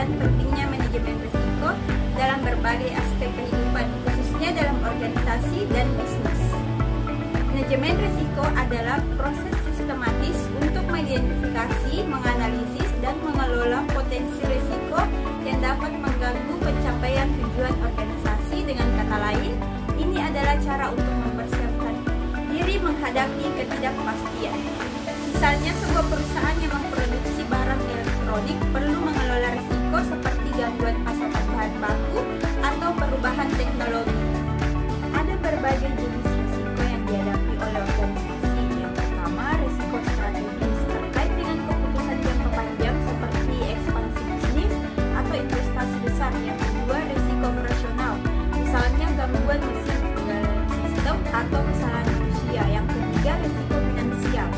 menjelaskan pentingnya manajemen risiko dalam berbagai aspek kehidupan, khususnya dalam organisasi dan bisnis. Manajemen risiko adalah proses sistematis untuk mengidentifikasi, menganalisis, dan mengelola potensi risiko yang dapat mengganggu pencapaian tujuan organisasi. Dengan kata lain, ini adalah cara untuk mempersiapkan diri menghadapi ketidakpastian. Misalnya, sebuah perusahaan yang memproduksi barang elektronik perlu mengelola risiko seperti gangguan pasokan bahan baku atau perubahan teknologi. Ada berbagai jenis risiko yang dihadapi oleh organisasi. Yang pertama, risiko strategis terkait dengan keputusan jangka panjang seperti ekspansi bisnis atau investasi besar. Yang kedua, risiko operasional, misalnya gangguan mesin, kegagalan sistem, atau kesalahan manusia. Yang ketiga, risiko finansial,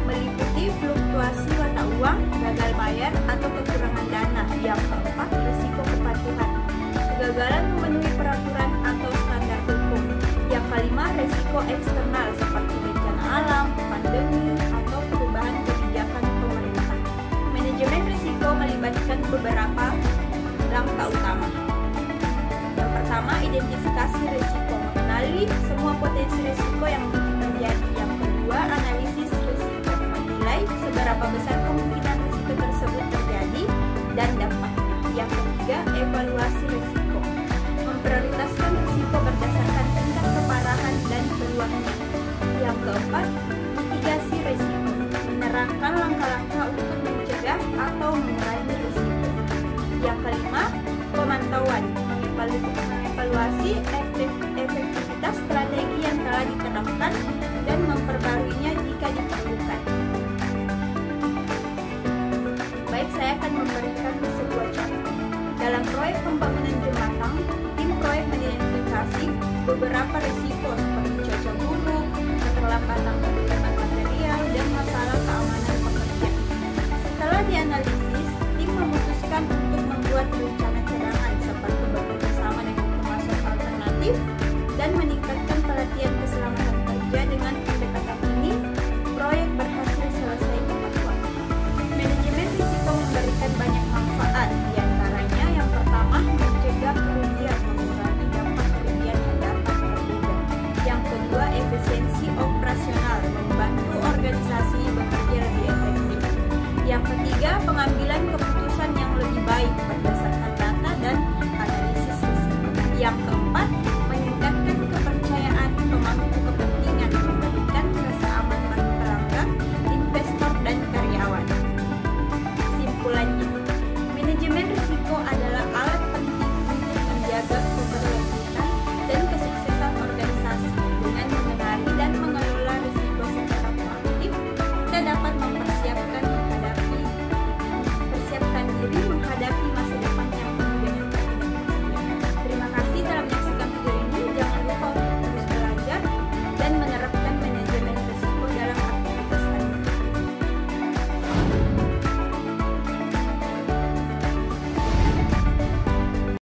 meliputi fluktuasi mata uang, gagal bayar, atau kekurangan dana. Yang keempat, risiko kepatuhan, kegagalan memenuhi peraturan atau standar hukum. Yang kelima, risiko eksternal seperti bencana alam, pandemi, atau perubahan kebijakan pemerintah. Manajemen risiko melibatkan beberapa langkah utama. Yang pertama, identifikasi risiko, mengenali semua potensi risiko yang mungkin terjadi. Yang kedua, analisis risiko, menilai seberapa besar kemungkinan risiko tersebut terjadi dan dampaknya. Yang ketiga, evaluasi risiko, memprioritaskan risiko berdasarkan tingkat keparahan dan peluangnya. Yang keempat, mitigasi risiko, menerangkan langkah-langkah untuk mencegah atau mengurangi risiko. Yang kelima, pemantauan, mengevaluasi efektivitas strategi yang telah diterapkan dan memperbaruinya jika diperlukan. Baik, saya akan memberikan sebuah contoh. Dalam proyek pembangunan jembatan, tim proyek mengidentifikasi beberapa risiko